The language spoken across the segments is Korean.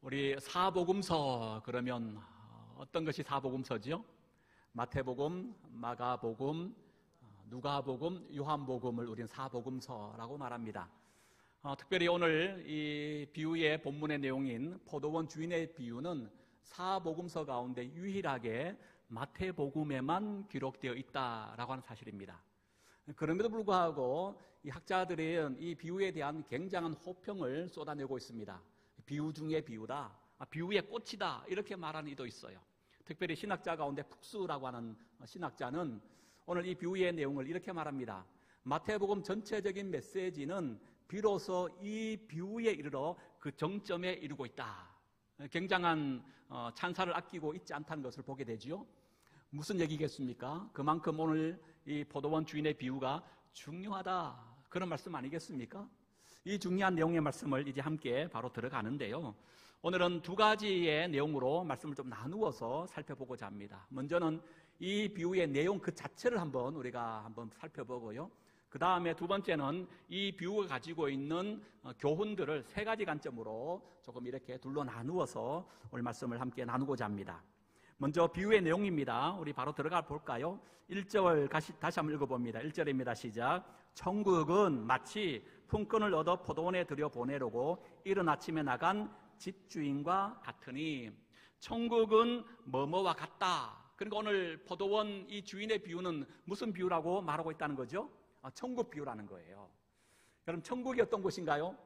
우리 사복음서 그러면 어떤 것이 사복음서죠? 마태복음, 마가복음, 누가복음, 요한복음을 우리는 사복음서라고 말합니다. 특별히 오늘 이 비유의 본문의 내용인 포도원 주인의 비유는 사복음서 가운데 유일하게 마태복음에만 기록되어 있다라고 하는 사실입니다. 그럼에도 불구하고 이 학자들은 이 비유에 대한 굉장한 호평을 쏟아내고 있습니다. 비유 중의 비유다, 비유의 꽃이다, 이렇게 말하는 이도 있어요. 특별히 신학자 가운데 푹스라고 하는 신학자는 오늘 이 비유의 내용을 이렇게 말합니다. 마태복음 전체적인 메시지는 비로소 이 비유에 이르러 그 정점에 이르고 있다. 굉장한 찬사를 아끼고 있지 않다는 것을 보게 되지요. 무슨 얘기겠습니까? 그만큼 오늘 이 포도원 주인의 비유가 중요하다, 그런 말씀 아니겠습니까? 이 중요한 내용의 말씀을 이제 함께 바로 들어가는데요. 오늘은 두 가지의 내용으로 말씀을 좀 나누어서 살펴보고자 합니다. 먼저는 이 비유의 내용 그 자체를 우리가 한번 살펴보고요. 그 다음에 두 번째는 이 비유가 가지고 있는 교훈들을 세 가지 관점으로 조금 이렇게 둘로 나누어서 오늘 말씀을 함께 나누고자 합니다. 먼저 비유의 내용입니다. 우리 바로 들어가 볼까요? 1절 다시 한번 읽어봅니다. 1절입니다. 시작. 천국은 마치 품꾼을 얻어 포도원에 들여보내려고 이른 아침에 나간 집주인과 같으니, 천국은 뭐뭐와 같다. 그러니까 오늘 포도원 이 주인의 비유는 무슨 비유라고 말하고 있다는 거죠? 천국 비유라는 거예요. 여러분, 천국이 어떤 곳인가요?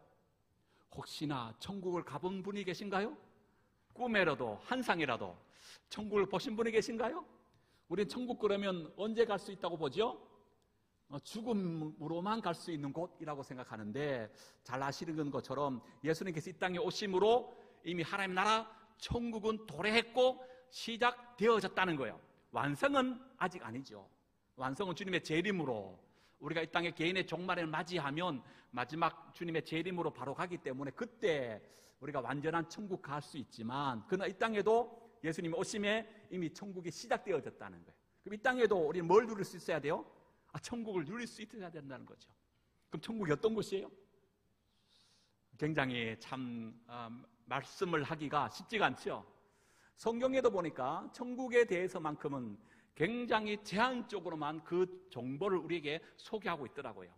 혹시나 천국을 가본 분이 계신가요? 꿈에라도 환상이라도 천국을 보신 분이 계신가요? 우리는 천국 그러면 언제 갈 수 있다고 보죠? 죽음으로만 갈 수 있는 곳이라고 생각하는데, 잘 아시는 것처럼 예수님께서 이 땅에 오심으로 이미 하나님 나라 천국은 도래했고 시작되어졌다는 거예요. 완성은 아직 아니죠. 완성은 주님의 재림으로, 우리가 이 땅에 개인의 종말을 맞이하면 마지막 주님의 재림으로 바로 가기 때문에 그때 우리가 완전한 천국 갈 수 있지만, 그러나 이 땅에도 예수님이 오심에 이미 천국이 시작되어졌다는 거예요. 그럼 이 땅에도 우리는 뭘 누릴 수 있어야 돼요? 천국을 누릴 수 있어야 된다는 거죠. 그럼 천국이 어떤 곳이에요? 굉장히 참 말씀을 하기가 쉽지가 않죠. 성경에도 보니까 천국에 대해서만큼은 굉장히 제한적으로만 그 정보를 우리에게 소개하고 있더라고요.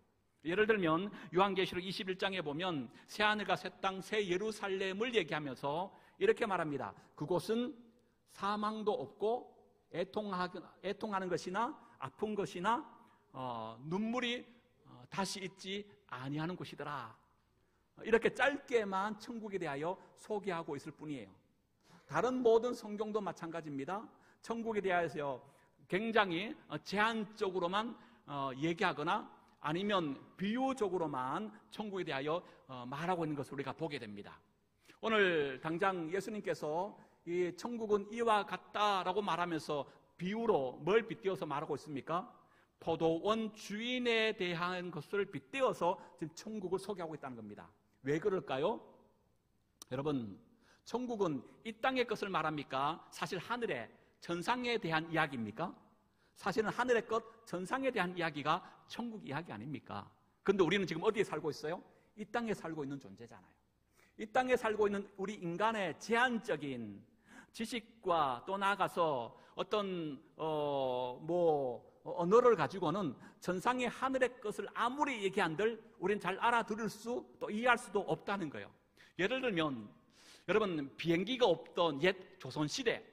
예를 들면 요한계시록 21장에 보면 새하늘과 새 땅, 새 예루살렘을 얘기하면서 이렇게 말합니다. 그곳은 사망도 없고 애통하는 것이나 아픈 것이나 눈물이 다시 있지 아니하는 곳이더라. 이렇게 짧게만 천국에 대하여 소개하고 있을 뿐이에요. 다른 모든 성경도 마찬가지입니다. 천국에 대하여 굉장히 제한적으로만 얘기하거나 아니면 비유적으로만 천국에 대하여 말하고 있는 것을 우리가 보게 됩니다. 오늘 당장 예수님께서 이 천국은 이와 같다라고 말하면서 비유로 뭘 빗대어서 말하고 있습니까? 포도원 주인에 대한 것을 빗대어서 지금 천국을 소개하고 있다는 겁니다. 왜 그럴까요? 여러분, 천국은 이 땅의 것을 말합니까? 사실 하늘의 천상에 대한 이야기입니까? 사실은 하늘의 것, 천상에 대한 이야기가 천국 이야기 아닙니까? 그런데 우리는 지금 어디에 살고 있어요? 이 땅에 살고 있는 존재잖아요. 이 땅에 살고 있는 우리 인간의 제한적인 지식과 또 나아가서 어떤 언어를 가지고는 천상의 하늘의 것을 아무리 얘기한들 우리는 잘 알아들을 수, 또 이해할 수도 없다는 거예요. 예를 들면 여러분, 비행기가 없던 옛 조선시대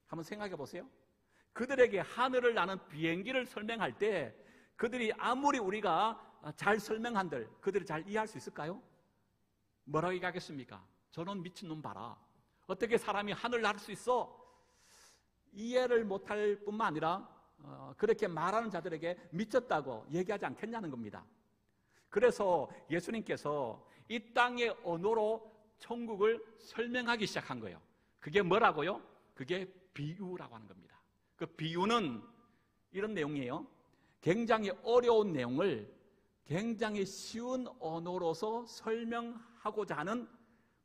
한번 생각해 보세요. 그들에게 하늘을 나는 비행기를 설명할 때 그들이 아무리 우리가 잘 설명한들 그들이 잘 이해할 수 있을까요? 뭐라고 얘기하겠습니까? 저런 미친놈 봐라, 어떻게 사람이 하늘 날 수 있어? 이해를 못할 뿐만 아니라 그렇게 말하는 자들에게 미쳤다고 얘기하지 않겠냐는 겁니다. 그래서 예수님께서 이 땅의 언어로 천국을 설명하기 시작한 거예요. 그게 뭐라고요? 그게 비유라고 하는 겁니다. 그 비유는 이런 내용이에요. 굉장히 어려운 내용을 굉장히 쉬운 언어로서 설명하고자 하는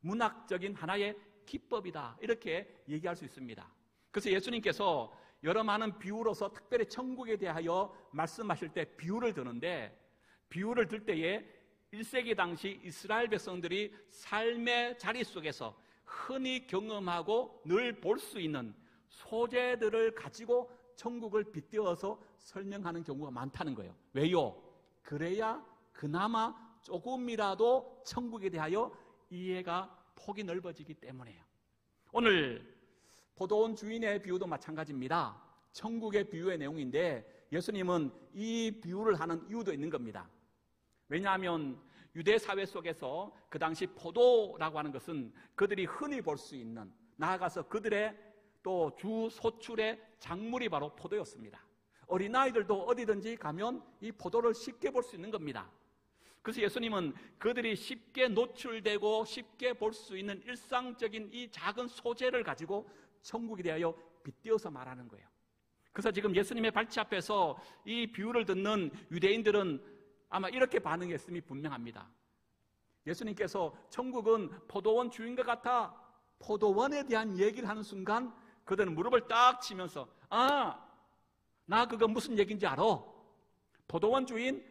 문학적인 하나의 기법이다, 이렇게 얘기할 수 있습니다. 그래서 예수님께서 여러 많은 비유로서 특별히 천국에 대하여 말씀하실 때 비유를 드는데, 비유를 들 때에 1세기 당시 이스라엘 백성들이 삶의 자리 속에서 흔히 경험하고 늘 볼 수 있는 소재들을 가지고 천국을 빗대어서 설명하는 경우가 많다는 거예요. 왜요? 그래야 그나마 조금이라도 천국에 대하여 이해가 폭이 넓어지기 때문이에요. 오늘 포도원 주인의 비유도 마찬가지입니다. 천국의 비유의 내용인데 예수님은 이 비유를 하는 이유도 있는 겁니다. 왜냐하면 유대 사회 속에서 그 당시 포도라고 하는 것은 그들이 흔히 볼 수 있는, 나아가서 그들의 또 주 소출의 작물이 바로 포도였습니다. 어린아이들도 어디든지 가면 이 포도를 쉽게 볼 수 있는 겁니다. 그래서 예수님은 그들이 쉽게 노출되고 쉽게 볼 수 있는 일상적인 이 작은 소재를 가지고 천국에 대하여 빗대어서 말하는 거예요. 그래서 지금 예수님의 발치 앞에서 이 비유를 듣는 유대인들은 아마 이렇게 반응했음이 분명합니다. 예수님께서 천국은 포도원 주인과 같아 포도원에 대한 얘기를 하는 순간 그들은 무릎을 딱 치면서 아, 나 그거 무슨 얘기인지 알아. 포도원 주인,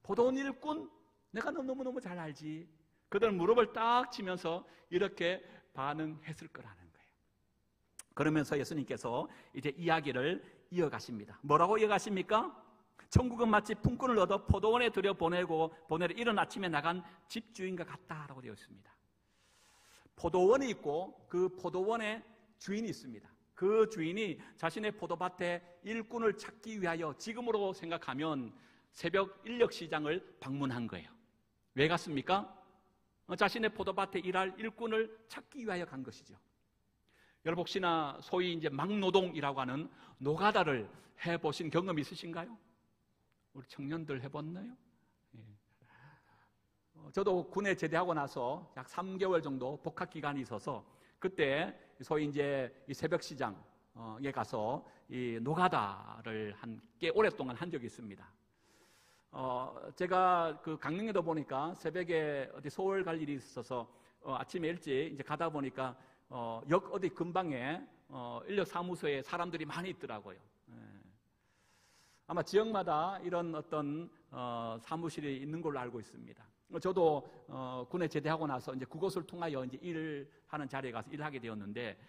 포도원 일꾼 내가 너무너무 잘 알지. 그들은 무릎을 딱 치면서 이렇게 반응했을 거라는 거예요. 그러면서 예수님께서 이제 이야기를 이어가십니다. 뭐라고 이어가십니까? 천국은 마치 품꾼을 얻어 포도원에 들여보내고 보내러 이른 아침에 나간 집주인과 같다라고 되어 있습니다. 포도원이 있고 그 포도원에 주인이 있습니다. 그 주인이 자신의 포도밭에 일꾼을 찾기 위하여 지금으로 생각하면 새벽 인력시장을 방문한 거예요. 왜 갔습니까? 자신의 포도밭에 일할 일꾼을 찾기 위하여 간 것이죠. 여러분 혹시나 소위 이제 막노동이라고 하는 노가다를 해보신 경험 있으신가요? 우리 청년들 해봤나요? 예. 저도 군에 제대하고 나서 약 3개월 정도 복학 기간이 있어서 그때 소위 이제 이 새벽 시장에 가서 이 노가다를 꽤 오랫동안 한 적이 있습니다. 제가 그 강릉에도 보니까 새벽에 어디 서울 갈 일이 있어서 아침에 일찍 이제 가다 보니까 역 어디 근방에 인력 사무소에 사람들이 많이 있더라고요. 아마 지역마다 이런 어떤 사무실이 있는 걸로 알고 있습니다. 저도 군에 제대하고 나서 이제 그곳을 통하여 이제 일을 하는 자리에 가서 일하게 되었는데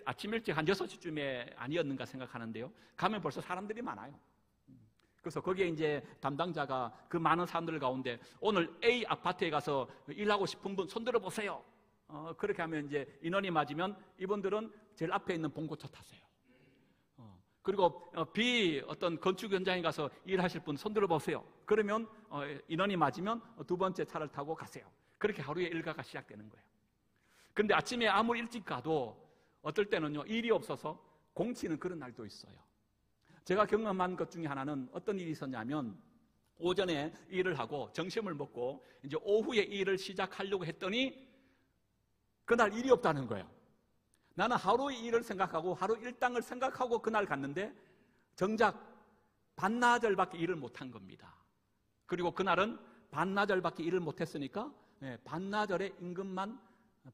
아침 일찍 한 6시쯤에 아니었는가 생각하는데요. 가면 벌써 사람들이 많아요. 그래서 거기에 이제 담당자가 그 많은 사람들 가운데 오늘 A 아파트에 가서 일하고 싶은 분 손들어 보세요. 그렇게 하면 이제 인원이 맞으면 이분들은 제일 앞에 있는 봉고차 타세요. 그리고 B 어떤 건축 현장에 가서 일하실 분 손들어 보세요. 그러면 인원이 맞으면 두 번째 차를 타고 가세요. 그렇게 하루의 일과가 시작되는 거예요. 그런데 아침에 아무리 일찍 가도 어떨 때는요 일이 없어서 공치는 그런 날도 있어요. 제가 경험한 것 중에 하나는 어떤 일이 있었냐면 오전에 일을 하고 점심을 먹고 이제 오후에 일을 시작하려고 했더니 그날 일이 없다는 거예요. 나는 하루의 일을 생각하고 하루 일당을 생각하고 그날 갔는데 정작 반나절밖에 일을 못한 겁니다. 그리고 그날은 반나절밖에 일을 못했으니까 반나절의 임금만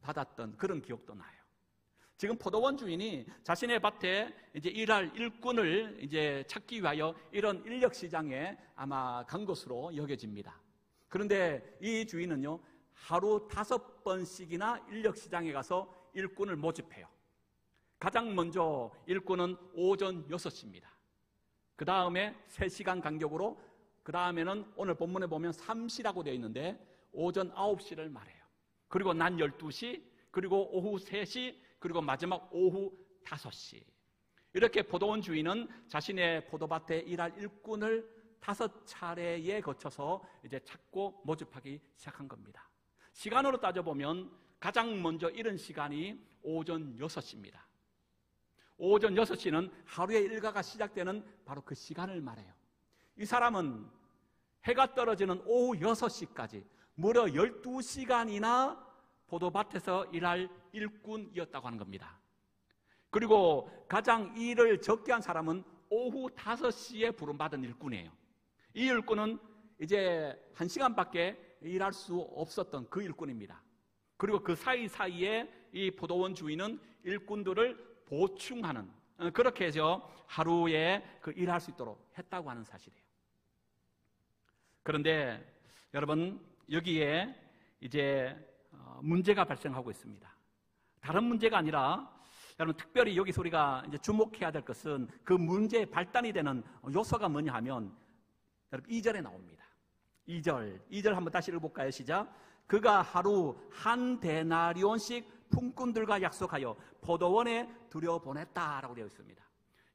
받았던 그런 기억도 나요. 지금 포도원 주인이 자신의 밭에 이제 일할 일꾼을 이제 찾기 위하여 이런 인력 시장에 아마 간 것으로 여겨집니다. 그런데 이 주인은요 하루 5번씩이나 인력 시장에 가서 일꾼을 모집해요. 가장 먼저 일꾼은 오전 6시입니다. 그 다음에 3시간 간격으로 그 다음에는 오늘 본문에 보면 3시라고 되어 있는데 오전 9시를 말해요. 그리고 낮 12시, 그리고 오후 3시, 그리고 마지막 오후 5시. 이렇게 포도원 주인은 자신의 포도밭에 일할 일꾼을 5차례에 거쳐서 이제 찾고 모집하기 시작한 겁니다. 시간으로 따져보면 가장 먼저 이른 시간이 오전 6시입니다. 오전 6시는 하루의 일과가 시작되는 바로 그 시간을 말해요. 이 사람은 해가 떨어지는 오후 6시까지 무려 12시간이나 포도밭에서 일할 일꾼이었다고 하는 겁니다. 그리고 가장 일을 적게 한 사람은 오후 5시에 부름받은 일꾼이에요. 이 일꾼은 이제 1시간밖에 일할 수 없었던 그 일꾼입니다. 그리고 그 사이사이에 이 포도원 주인은 일꾼들을 보충하는, 그렇게 해서 하루에 그 일할 수 있도록 했다고 하는 사실이에요. 그런데 여러분 여기에 이제 문제가 발생하고 있습니다. 다른 문제가 아니라 여러분 특별히 여기서 우리가 이제 주목해야 될 것은 그 문제의 발단이 되는 요소가 뭐냐 하면 여러분 2절에 나옵니다. 2절 한번 다시 읽어볼까요? 시작. 그가 하루 한 데나리온씩 품꾼들과 약속하여 포도원에 들여보냈다라고 되어 있습니다.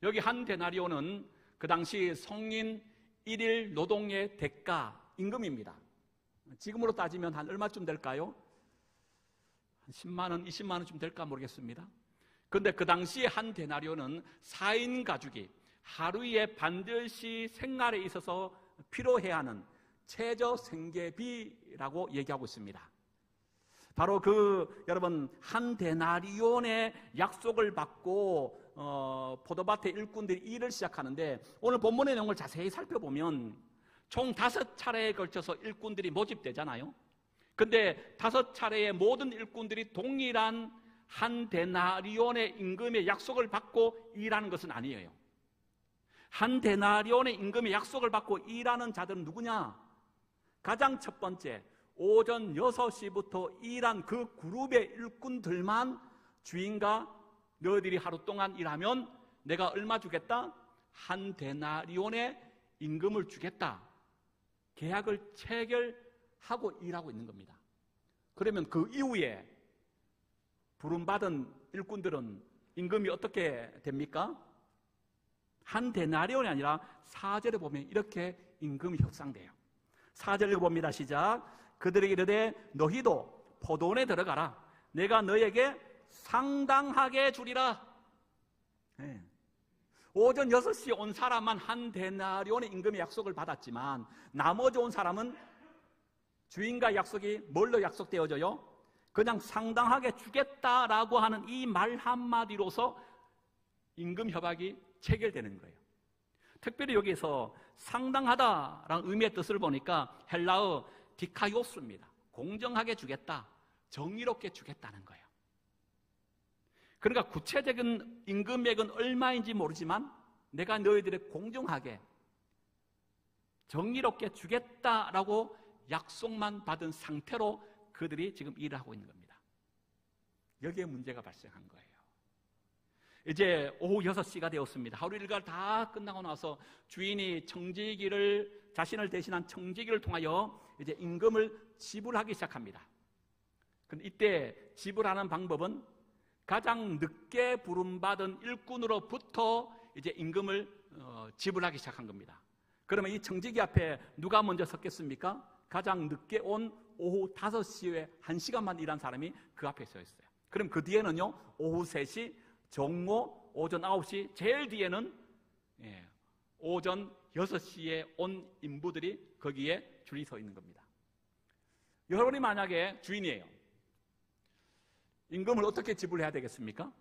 여기 한 데나리온은 그 당시 성인 1일 노동의 대가 임금입니다. 지금으로 따지면 한 얼마쯤 될까요? 한 10만 원, 20만 원쯤 될까 모르겠습니다. 그런데 그 당시에 한 데나리온은 4인 가족이 하루에 반드시 생활에 있어서 필요해야 하는 최저 생계비라고 얘기하고 있습니다. 바로 여러분 한 데나리온의 약속을 받고 포도밭의 일꾼들이 일을 시작하는데, 오늘 본문의 내용을 자세히 살펴보면 총 5차례에 걸쳐서 일꾼들이 모집되잖아요. 근데 5차례의 모든 일꾼들이 동일한 한 데나리온의 임금의 약속을 받고 일하는 것은 아니에요. 한 데나리온의 임금의 약속을 받고 일하는 자들은 누구냐? 가장 첫 번째, 오전 6시부터 일한 그 그룹의 일꾼들만 주인과 너희들이 하루 동안 일하면 내가 얼마 주겠다? 한 데나리온의 임금을 주겠다. 계약을 체결하고 일하고 있는 겁니다. 그러면 그 이후에 부름받은 일꾼들은 임금이 어떻게 됩니까? 한 데나리온이 아니라 4절에 보면 이렇게 임금이 협상돼요. 4절 읽어봅니다. 시작. 그들에게 이르되 너희도 포도원에 들어가라. 내가 너에게 상당하게 주리라. 네. 오전 6시에 온 사람만 한 데나리온의 임금의 약속을 받았지만 나머지 온 사람은 주인과 약속이 뭘로 약속되어져요? 그냥 상당하게 주겠다라고 하는 이 말 한마디로서 임금 협약이 체결되는 거예요. 특별히 여기서 상당하다라는 의미의 뜻을 보니까 헬라어 디카이오스입니다. 공정하게 주겠다, 정의롭게 주겠다는 거예요. 그러니까 구체적인 임금액은 얼마인지 모르지만 내가 너희들의 공정하게 정의롭게 주겠다라고 약속만 받은 상태로 그들이 지금 일을 하고 있는 겁니다. 여기에 문제가 발생한 거예요. 이제 오후 6시가 되었습니다. 하루 일과를 다 끝나고 나서 주인이 청지기를, 자신을 대신한 청지기를 통하여 이제 임금을 지불하기 시작합니다. 근데 이때 지불하는 방법은 가장 늦게 부름받은 일꾼으로부터 이제 임금을 지불하기 시작한 겁니다. 그러면 이 청지기 앞에 누가 먼저 섰겠습니까? 가장 늦게 온 오후 5시에 1시간만 일한 사람이 그 앞에 서 있어요. 그럼 그 뒤에는요, 오후 3시, 정오, 오전 9시, 제일 뒤에는 오전 6시에 온 인부들이 거기에 줄이 서 있는 겁니다. 여러분이 만약에 주인이에요. 임금을 어떻게 지불해야 되겠습니까?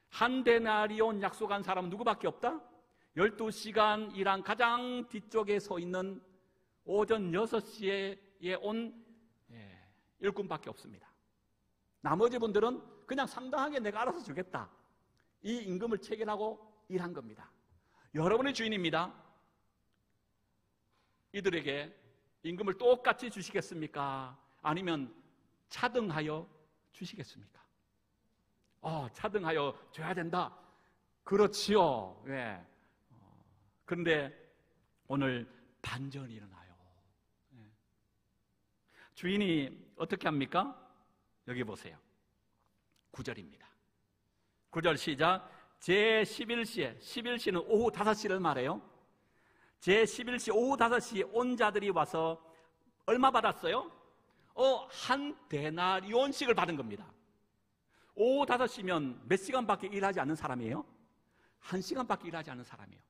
한 데나리온 약속한 사람은 누구밖에 없다? 12시간 일한 가장 뒤쪽에 서 있는 오전 6시에 온 일꾼밖에 없습니다. 나머지 분들은 그냥 상당하게 내가 알아서 주겠다, 이 임금을 체결하고 일한 겁니다. 여러분의 주인입니다. 이들에게 임금을 똑같이 주시겠습니까? 아니면 차등하여 주시겠습니까? 차등하여 줘야 된다. 그렇지요. 예. 그런데 오늘 반전이 일어나요. 주인이 어떻게 합니까? 여기 보세요. 9절입니다. 9절 시작. 제11시에, 11시는 오후 5시를 말해요. 제11시 오후 5시에 온 자들이 와서 얼마 받았어요? 한 데나리온씩을 받은 겁니다. 오후 5시면 몇 시간밖에 일하지 않는 사람이에요? 1시간밖에 일하지 않는 사람이에요.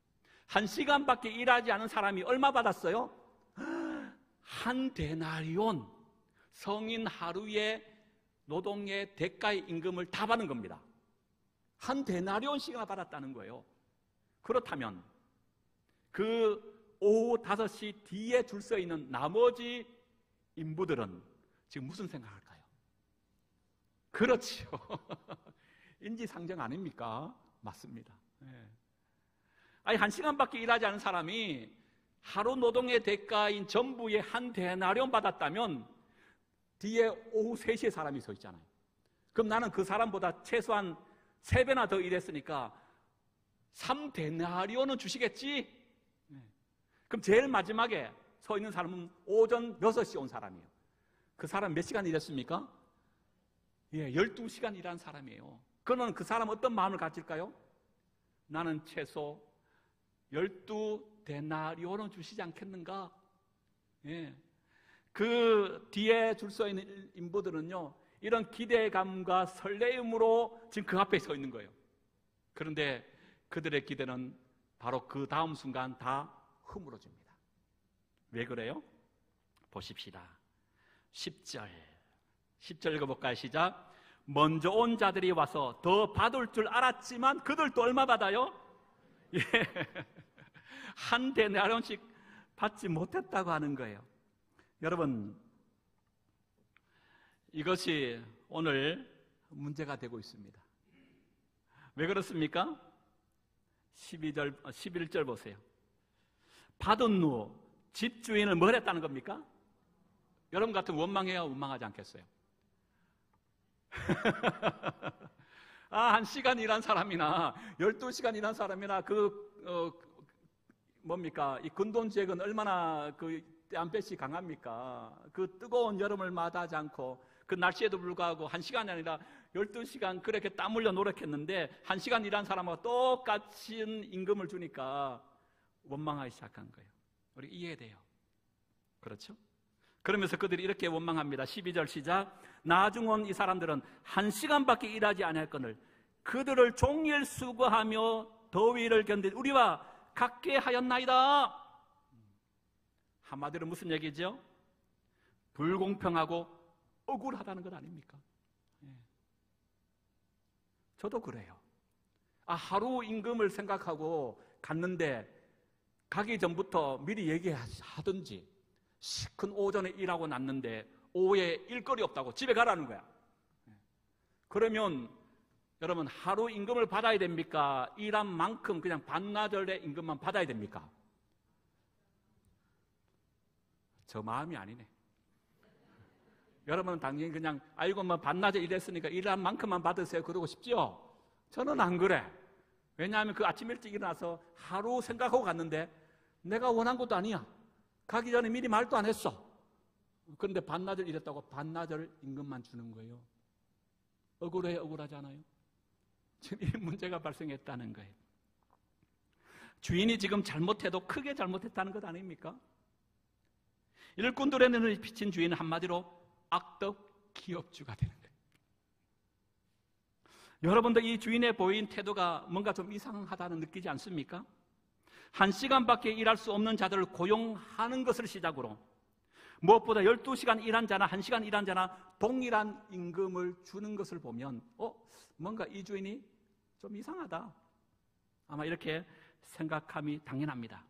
1시간밖에 일하지 않은 사람이 얼마 받았어요? 한 데나리온, 성인 하루의 노동의 대가의 임금을 다 받은 겁니다. 한 데나리온씩이나 받았다는 거예요. 그렇다면 그 오후 5시 뒤에 줄 서 있는 나머지 인부들은 지금 무슨 생각할까요? 그렇죠. 인지상정 아닙니까? 맞습니다. 아니 1시간밖에 일하지 않은 사람이 하루 노동의 대가인 전부의 한 데나리온 받았다면 뒤에 오후 3시에 사람이 서 있잖아요. 그럼 나는 그 사람보다 최소한 3배나 더 일했으니까 3데나리온은 주시겠지? 그럼 제일 마지막에 서 있는 사람은 오전 6시 온 사람이에요. 그 사람 몇 시간 일했습니까? 12시간 일한 사람이에요. 그러면 그 사람 어떤 마음을 가질까요? 나는 최소 12데나리온은 주시지 않겠는가? 그 뒤에 줄 서 있는 인부들은요, 이런 기대감과 설레임으로 지금 그 앞에 서 있는 거예요. 그런데 그들의 기대는 바로 그 다음 순간 다 허물어집니다. 왜 그래요? 보십시다. 10절 읽어볼까요? 시작. 먼저 온 자들이 와서 더 받을 줄 알았지만 그들도 얼마 받아요? 한 데나리온씩 받지 못했다고 하는 거예요. 여러분, 이것이 오늘 문제가 되고 있습니다. 왜 그렇습니까? 11절 보세요. 받은 후 집주인을 뭘 했다는 겁니까? 여러분 같으면 원망해야 원망하지 않겠어요? 한 시간 일한 사람이나 12시간 일한 사람이나 이 근돈지액은 얼마나 뺨볕이 강합니까? 그 뜨거운 여름을 마다하지 않고 그 날씨에도 불구하고 1시간이 아니라 12시간 그렇게 땀 흘려 노력했는데 1시간 일한 사람하고 똑같은 임금을 주니까 원망하기 시작한 거예요. 우리 이해돼요. 그렇죠? 그러면서 그들이 이렇게 원망합니다. 12절 시작. 나중 온 이 사람들은 1시간밖에 일하지 아니할거늘 그들을 종일 수고하며 더위를 견딘 우리와 같게 하였나이다. 한마디로 무슨 얘기죠? 불공평하고 억울하다는 것 아닙니까? 저도 그래요. 하루 임금을 생각하고 갔는데 가기 전부터 미리 얘기하든지, 시큰 오전에 일하고 났는데 오후에 일거리 없다고 집에 가라는 거야. 그러면 여러분, 하루 임금을 받아야 됩니까? 일한 만큼 그냥 반나절의 임금만 받아야 됩니까? 저 마음이 아니네. 여러분은 당연히 그냥 아이고 뭐 반나절 일했으니까 일한 만큼만 받으세요 그러고 싶지요? 저는 안 그래. 왜냐하면 그 아침 일찍 일어나서 하루 생각하고 갔는데 내가 원한 것도 아니야. 가기 전에 미리 말도 안 했어. 그런데 반나절 일했다고 반나절 임금만 주는 거예요. 억울하지 않아요? 지금 이 문제가 발생했다는 거예요. 주인이 지금 잘못해도 크게 잘못했다는 것 아닙니까? 일꾼들의 눈을 비친 주인은 한마디로 악덕 기업주가 되는 거예요. 여러분도 이 주인의 보인 태도가 뭔가 좀 이상하다는 느끼지 않습니까? 1시간밖에 일할 수 없는 자들을 고용하는 것을 시작으로 무엇보다 12시간 일한 자나 1시간 일한 자나 동일한 임금을 주는 것을 보면 뭔가 이 주인이 좀 이상하다, 아마 이렇게 생각함이 당연합니다.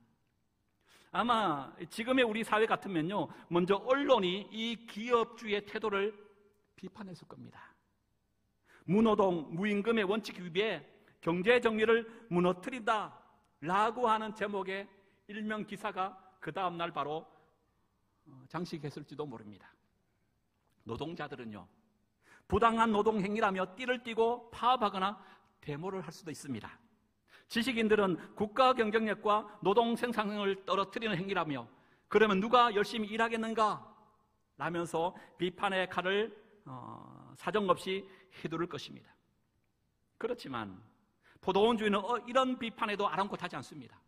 아마 지금의 우리 사회 같으면요, 먼저 언론이 이 기업주의 태도를 비판했을 겁니다. 무노동, 무임금의 원칙 위배에 경제 정의를 무너뜨린다 라고 하는 제목의 일면 기사가 그 다음날 바로 장식했을지도 모릅니다. 노동자들은요, 부당한 노동 행위라며 띠를 띠고 파업하거나 데모를 할 수도 있습니다. 지식인들은 국가 경쟁력과 노동 생산성을 떨어뜨리는 행위라며 그러면 누가 열심히 일하겠는가 라면서 비판의 칼을 사정없이 휘두를 것입니다. 그렇지만 포도원 주인은 이런 비판에도 아랑곳하지 않습니다.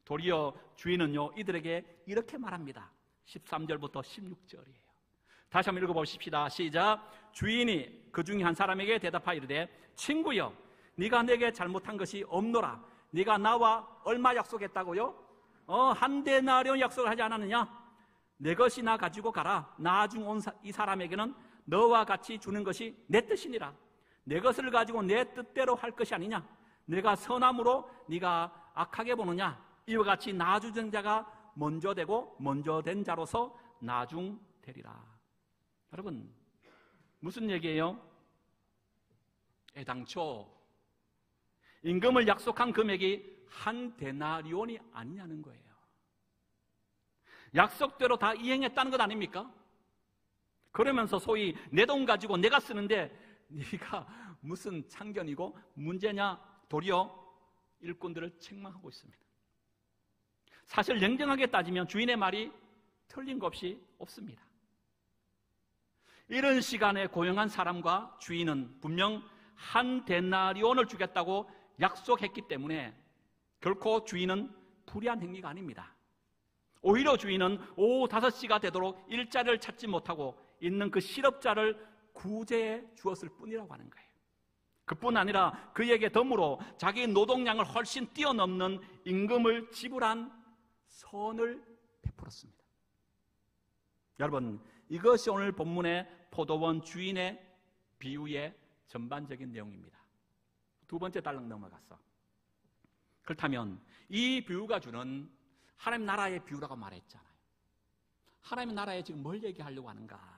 도리어 주인은요, 이들에게 이렇게 말합니다. 13절부터 16절이에요. 다시 한번 읽어보십시다. 시작. 주인이 그 중에 한 사람에게 대답하여 이르되 친구여, 네가 내게 잘못한 것이 없노라. 네가 나와 얼마 약속했다고요? 1데나리온 약속을 하지 않았느냐? 내 것이나 가지고 가라. 나중 온 이 사람에게는 너와 같이 주는 것이 내 뜻이니라. 내 것을 가지고 내 뜻대로 할 것이 아니냐? 내가 선함으로 네가 악하게 보느냐? 이와 같이 나중 자가 먼저 되고 먼저 된 자로서 나중 되리라. 여러분, 무슨 얘기예요? 애당초 임금을 약속한 금액이 1데나리온이 아니냐는 거예요. 약속대로 다 이행했다는 것 아닙니까? 그러면서 소위 내 돈 가지고 내가 쓰는데 네가 무슨 참견이고 문제냐, 도리어 일꾼들을 책망하고 있습니다. 사실 냉정하게 따지면 주인의 말이 틀린 것이 없습니다. 이런 시간에 고용한 사람과 주인은 분명 한 데나리온을 주겠다고 약속했기 때문에 결코 주인은 불의한 행위가 아닙니다. 오히려 주인은 오후 5시가 되도록 일자리를 찾지 못하고 있는 그 실업자를 구제해 주었을 뿐이라고 하는 거예요. 그뿐 아니라 그에게 덤으로 자기 노동량을 훨씬 뛰어넘는 임금을 지불한 선을 베풀었습니다. 여러분, 이것이 오늘 본문의 포도원 주인의 비유의 전반적인 내용입니다. 두 번째 달랑 넘어갔어. 그렇다면 이 비유가 주는 하나님 나라의 비유라고 말했잖아요. 하나님 나라에 지금 뭘 얘기하려고 하는가?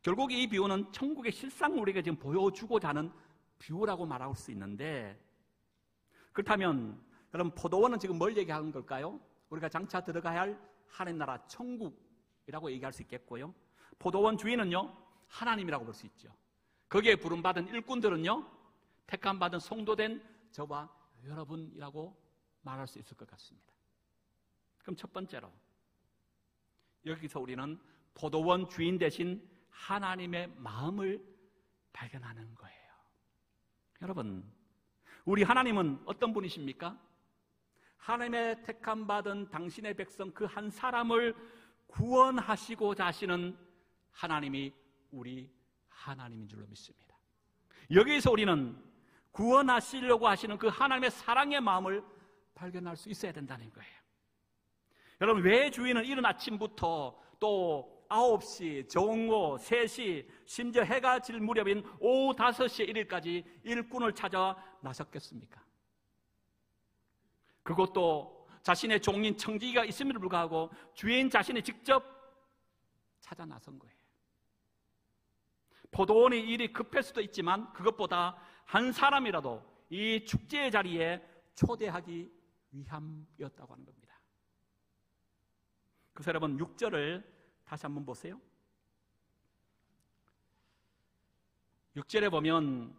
결국 이 비유는 천국의 실상을 우리에게 지금 보여주고자 하는 비유라고 말할 수 있는데, 그렇다면 여러분, 포도원은 지금 뭘 얘기하는 걸까요? 우리가 장차 들어가야 할 하나님 나라 천국이라고 얘기할 수 있겠고요, 포도원 주인은요 하나님이라고 볼 수 있죠. 거기에 부름받은 일꾼들은요 택함받은 성도된 저와 여러분이라고 말할 수 있을 것 같습니다. 그럼 첫 번째로 여기서 우리는 포도원 주인 대신 하나님의 마음을 발견하는 거예요. 여러분, 우리 하나님은 어떤 분이십니까? 하나님의 택함받은 당신의 백성 그 한 사람을 구원하시고자 하시는 하나님이 우리 하나님인 줄로 믿습니다. 여기서 우리는 구원하시려고 하시는 그 하나님의 사랑의 마음을 발견할 수 있어야 된다는 거예요. 여러분, 왜 주인은 이른 아침부터 또 9시, 정오, 3시, 심지어 해가 질 무렵인 오후 5시에 이를까지 일꾼을 찾아 나섰겠습니까? 그것도 자신의 종인 청지기가 있음에도 불구하고 주인 자신이 직접 찾아 나선 거예요. 포도원의 일이 급할 수도 있지만 그것보다 한 사람이라도 이 축제의 자리에 초대하기 위함이었다고 하는 겁니다. 그래서 여러분 6절을 다시 한번 보세요. 6절에 보면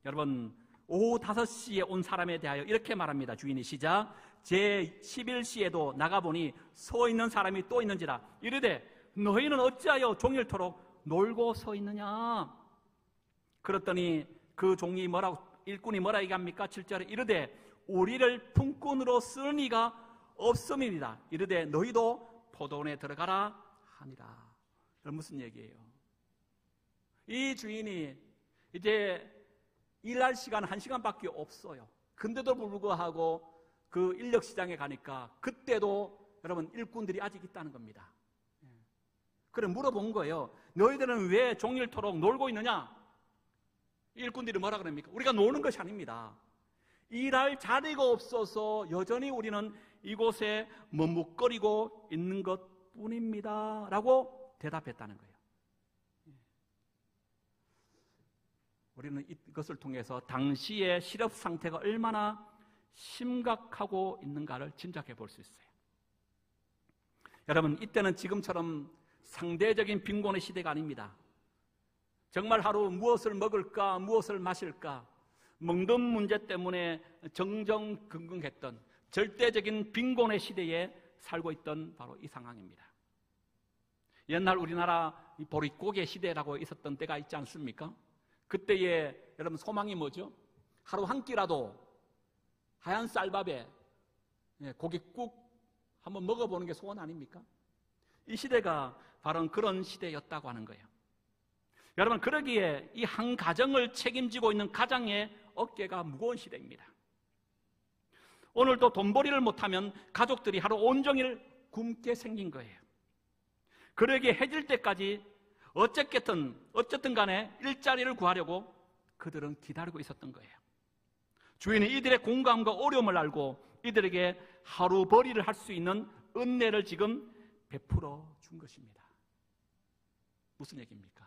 여러분 오후 5시에 온 사람에 대하여 이렇게 말합니다. 주인이 시작. 제 11시에도 나가보니 서 있는 사람이 또 있는지라 이르되 너희는 어찌하여 종일토록 놀고 서 있느냐. 그랬더니 그 종이 뭐라고, 일꾼이 뭐라 얘기합니까? 7절에 이르되 우리를 품꾼으로 쓰는 이가 없음이니라. 이르되 너희도 포도원에 들어가라 하니라. 무슨 얘기예요? 이 주인이 이제 일할 시간 1시간밖에 없어요. 근데도 불구하고 그 인력시장에 가니까 그때도 여러분 일꾼들이 아직 있다는 겁니다. 그래 물어본 거예요. 너희들은 왜 종일토록 놀고 있느냐? 일꾼들이 뭐라 그럽니까? 우리가 노는 것이 아닙니다. 일할 자리가 없어서 여전히 우리는 이곳에 머뭇거리고 있는 것뿐입니다 라고 대답했다는 거예요. 우리는 이것을 통해서 당시의 실업 상태가 얼마나 심각하고 있는가를 짐작해 볼 수 있어요. 여러분, 이때는 지금처럼 상대적인 빈곤의 시대가 아닙니다. 정말 하루 무엇을 먹을까, 무엇을 마실까, 먹는 문제 때문에 정정긍긍했던 절대적인 빈곤의 시대에 살고 있던 바로 이 상황입니다. 옛날 우리나라 보릿고개 시대라고 있었던 때가 있지 않습니까? 그때의 여러분 소망이 뭐죠? 하루 한 끼라도 하얀 쌀밥에 고깃국 한번 먹어보는 게 소원 아닙니까? 이 시대가 바로 그런 시대였다고 하는 거예요. 여러분, 그러기에 이 한 가정을 책임지고 있는 가장의 어깨가 무거운 시대입니다. 오늘도 돈벌이를 못하면 가족들이 하루 온종일 굶게 생긴 거예요. 그러기에 해질 때까지 어쨌든 간에 일자리를 구하려고 그들은 기다리고 있었던 거예요. 주인은 이들의 공감과 어려움을 알고 이들에게 하루벌이를 할 수 있는 은혜를 지금 베풀어 준 것입니다. 무슨 얘기입니까?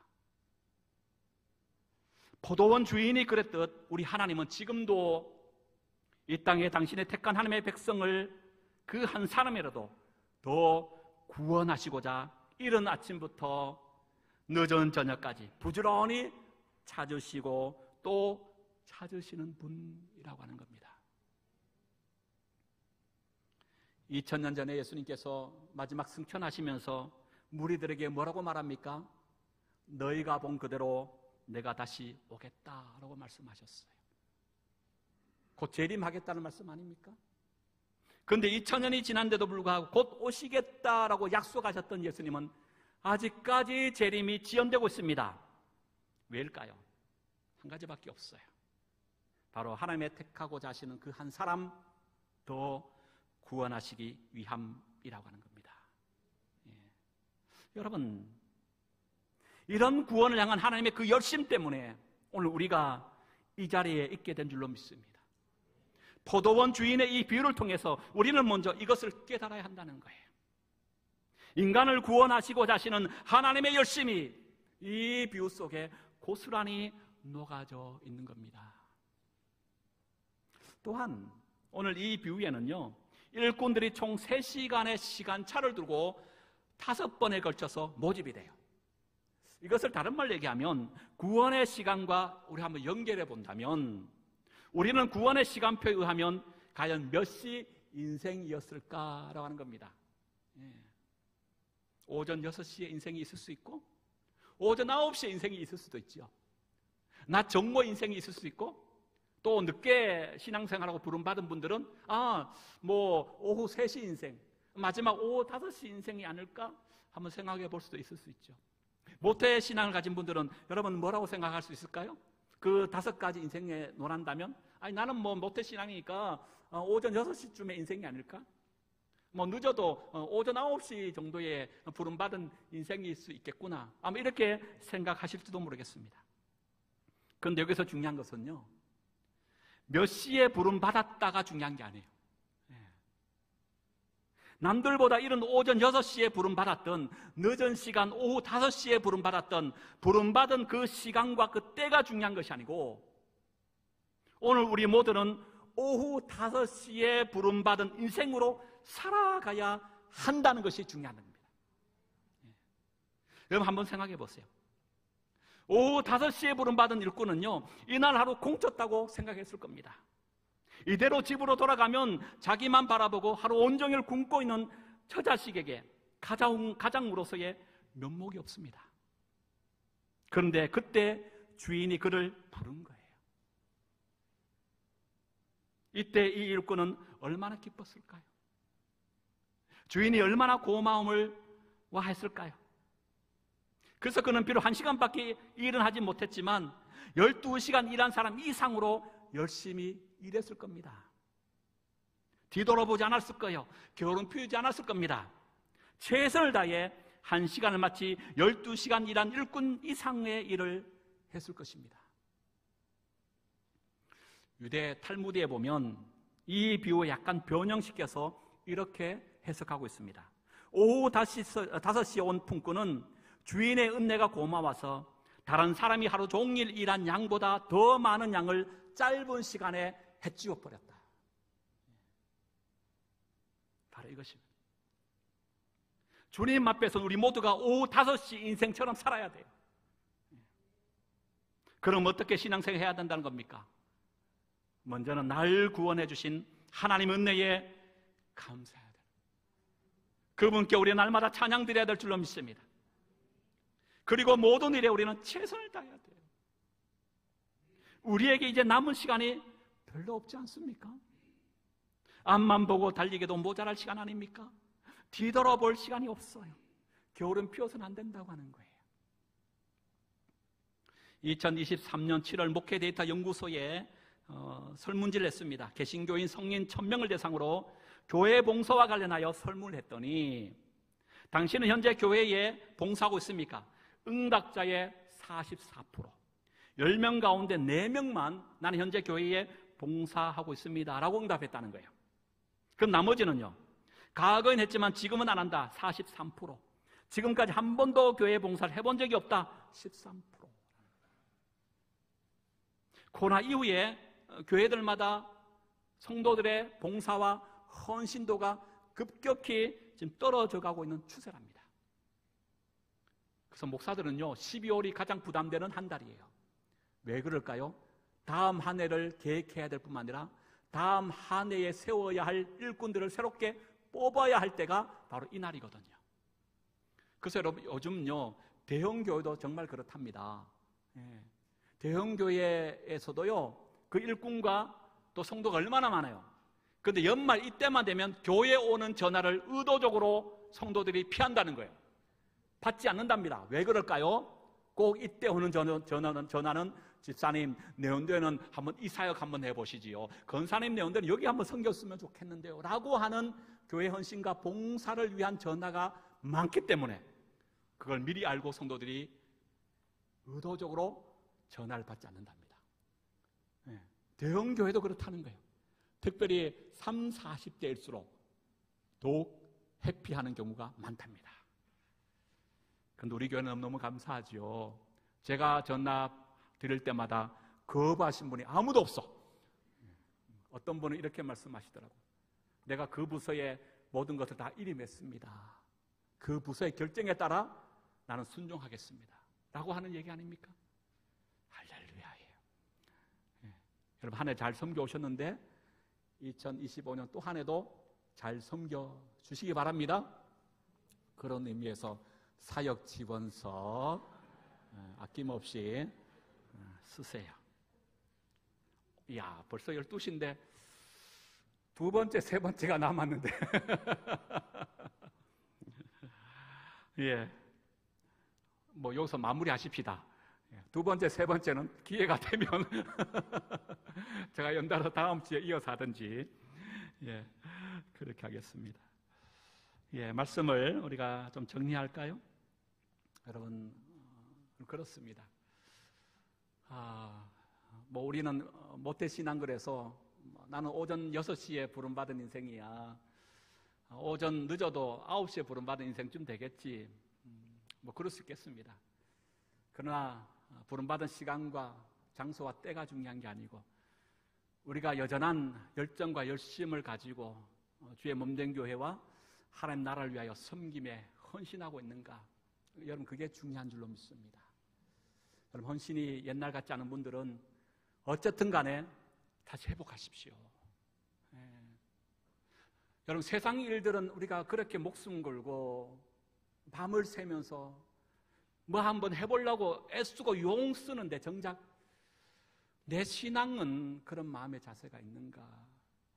포도원 주인이 그랬듯 우리 하나님은 지금도 이 땅에 당신의 택한 하나님의 백성을 그 한 사람이라도 더 구원하시고자 이른 아침부터 늦은 저녁까지 부지런히 찾으시고 또 찾으시는 분이라고 하는 겁니다. 2000년 전에 예수님께서 마지막 승천하시면서 무리들에게 뭐라고 말합니까? 너희가 본 그대로 내가 다시 오겠다라고 말씀하셨어요. 곧 재림하겠다는 말씀 아닙니까? 그런데 2000년이 지난데도 불구하고 곧 오시겠다라고 약속하셨던 예수님은 아직까지 재림이 지연되고 있습니다. 왜일까요? 한 가지밖에 없어요. 바로 하나님의 택하고자 하시는 그 한 사람 더 구원하시기 위함이라고 하는 겁니다. 예. 여러분, 이런 구원을 향한 하나님의 그 열심 때문에 오늘 우리가 이 자리에 있게 된 줄로 믿습니다. 포도원 주인의 이 비유를 통해서 우리는 먼저 이것을 깨달아야 한다는 거예요. 인간을 구원하시고자 하시는 하나님의 열심이 이 비유 속에 고스란히 녹아져 있는 겁니다. 또한 오늘 이 비유에는요, 일꾼들이 총 3시간의 시간차를 두고 5번에 걸쳐서 모집이 돼요. 이것을 다른 말로 얘기하면 구원의 시간과 우리 한번 연결해 본다면 우리는 구원의 시간표에 의하면 과연 몇 시 인생이었을까라고 하는 겁니다. 예. 오전 6시에 인생이 있을 수 있고 오전 9시에 인생이 있을 수도 있죠. 낮 정모 인생이 있을 수 있고 또 늦게 신앙생활하고 부름받은 분들은 오후 3시 인생, 마지막 오후 5시 인생이 아닐까 한번 생각해 볼 수도 있을 수 있죠. 모태 신앙을 가진 분들은 여러분 뭐라고 생각할 수 있을까요? 그 5가지 인생에 논한다면 나는 모태 신앙이니까 오전 6시쯤에 인생이 아닐까? 늦어도 오전 9시 정도에 부름받은 인생일 수 있겠구나, 아마 이렇게 생각하실지도 모르겠습니다. 그런데 여기서 중요한 것은요, 몇 시에 부름받았다가 중요한 게 아니에요. 남들보다 이른 오전 6시에 부름받았던, 늦은 시간 오후 5시에 부름받았던, 부름받은 그 시간과 그 때가 중요한 것이 아니고 오늘 우리 모두는 오후 5시에 부름받은 인생으로 살아가야 한다는 것이 중요한 겁니다. 여러분 한번 생각해 보세요. 오후 5시에 부름받은 일꾼은요, 이날 하루 공쳤다고 생각했을 겁니다. 이대로 집으로 돌아가면 자기만 바라보고 하루 온종일 굶고 있는 처자식에게 가장으로서의 면목이 없습니다. 그런데 그때 주인이 그를 부른 거예요. 이때 이 일꾼은 얼마나 기뻤을까요? 주인이 얼마나 고마움을 와했을까요? 그래서 그는 비록 1시간밖에 일은 하지 못했지만 12시간 일한 사람 이상으로 열심히 일했을 겁니다. 뒤돌아보지 않았을 거예요. 게으름 피우지 않았을 겁니다. 최선을 다해 1시간을 마치 12시간 일한 일꾼 이상의 일을 했을 것입니다. 유대 탈무드에 보면 이 비유를 약간 변형시켜서 이렇게 해석하고 있습니다. 오후 5시에 온 품꾼은 주인의 은혜가 고마워서 다른 사람이 하루 종일 일한 양보다 더 많은 양을 짧은 시간에 해치워 버렸다. 바로 이것입니다. 주님 앞에서 우리 모두가 오후 5시 인생처럼 살아야 돼요. 그럼 어떻게 신앙생활 해야 된다는 겁니까? 먼저는 날 구원해 주신 하나님 은혜에 감사해야 돼요. 그분께 우리 날마다 찬양 드려야 될 줄로 믿습니다. 그리고 모든 일에 우리는 최선을 다해야 돼요. 우리에게 이제 남은 시간이 별로 없지 않습니까? 앞만 보고 달리기도 모자랄 시간 아닙니까? 뒤돌아볼 시간이 없어요. 게으름 피워서는 안 된다고 하는 거예요. 2023년 7월 목회 데이터 연구소에 설문지를 냈습니다. 개신교인 성인 1000명을 대상으로 교회 봉사와 관련하여 설문을 했더니 당신은 현재 교회에 봉사하고 있습니까? 응답자의 44%, 10명 가운데 4명만 나는 현재 교회에 봉사하고 있습니다 라고 응답했다는 거예요. 그럼 나머지는요, 과거엔 했지만 지금은 안 한다 43%, 지금까지 한 번도 교회 봉사를 해본 적이 없다 13%. 코로나 이후에 교회들마다 성도들의 봉사와 헌신도가 급격히 지금 떨어져 가고 있는 추세랍니다. 그래서 목사들은요, 12월이 가장 부담되는 한 달이에요. 왜 그럴까요? 다음 한 해를 계획해야 될 뿐만 아니라 다음 한 해에 세워야 할 일꾼들을 새롭게 뽑아야 할 때가 바로 이 날이거든요. 그래서 여러분, 요즘요, 대형교회도 정말 그렇답니다. 예. 대형교회에서도요, 그 일꾼과 또 성도가 얼마나 많아요. 그런데 연말 이때만 되면 교회에 오는 전화를 의도적으로 성도들이 피한다는 거예요. 받지 않는답니다. 왜 그럴까요? 꼭 이때 오는 전화는 집사님, 내년도에는 한번 이 사역 한번 해보시지요. 권사님, 내년도에는 여기 한번 섬겼으면 좋겠는데요. 라고 하는 교회 헌신과 봉사를 위한 전화가 많기 때문에 그걸 미리 알고 성도들이 의도적으로 전화를 받지 않는답니다. 네. 대형교회도 그렇다는 거예요. 특별히 30, 40대일수록 더욱 회피하는 경우가 많답니다. 그런데 우리 교회는 너무 감사하죠. 제가 전화 드릴 때마다 거부하신 분이 아무도 없어. 어떤 분은 이렇게 말씀하시더라고요. 내가 그 부서의 모든 것을 다 일임했습니다. 그 부서의 결정에 따라 나는 순종하겠습니다. 라고 하는 얘기 아닙니까? 할렐루야예요. 예. 여러분, 한 해 잘 섬겨 오셨는데 2025년 또 한 해도 잘 섬겨 주시기 바랍니다. 그런 의미에서 사역 지원서 아낌없이 쓰세요. 이야, 벌써 12시인데 두 번째, 세 번째가 남았는데 예, 뭐 여기서 마무리하십시다. 두 번째, 세 번째는 기회가 되면 제가 연달아 다음 주에 이어서 하든지 예, 그렇게 하겠습니다. 예, 말씀을 우리가 좀 정리할까요? 여러분, 그렇습니다. 뭐 우리는 모태신앙그래서 나는 오전 6시에 부름받은 인생이야. 오전 늦어도 9시에 부름받은 인생쯤 되겠지. 뭐 그럴 수 있겠습니다. 그러나 부름받은 시간과 장소와 때가 중요한 게 아니고 우리가 여전한 열정과 열심을 가지고 주의 몸된 교회와 하나님 나라를 위하여 섬김에 헌신하고 있는가? 여러분, 그게 중요한 줄로 믿습니다. 여러분, 헌신이 옛날 같지 않은 분들은 어쨌든 간에 다시 회복하십시오. 예. 여러분, 세상 일들은 우리가 그렇게 목숨 걸고 밤을 새면서 뭐 한번 해보려고 애쓰고 용 쓰는데 정작 내 신앙은 그런 마음의 자세가 있는가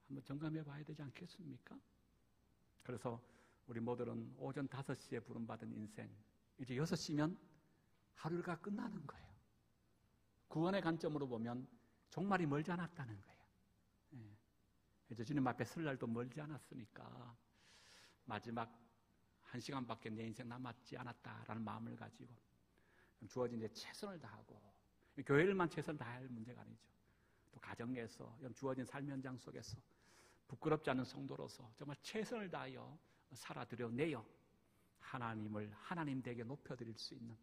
한번 점검해 봐야 되지 않겠습니까? 그래서 우리 모두는 오전 5시에 부름받은 인생, 이제 6시면 하루가 끝나는 거예요. 구원의 관점으로 보면 종말이 멀지 않았다는 거예요. 예. 이제 주님 앞에 설 날도 멀지 않았으니까 마지막 1시간밖에 내 인생 남았지 않았다라는 마음을 가지고 주어진 이제 최선을 다하고, 교회를만 최선을 다할 문제가 아니죠. 또 가정에서 주어진 삶 현장 속에서 부끄럽지 않은 성도로서 정말 최선을 다하여 살아드려내어 하나님을 하나님 되게 높여드릴 수 있는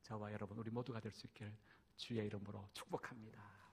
저와 여러분 우리 모두가 될 수 있기를 주의 이름으로 축복합니다.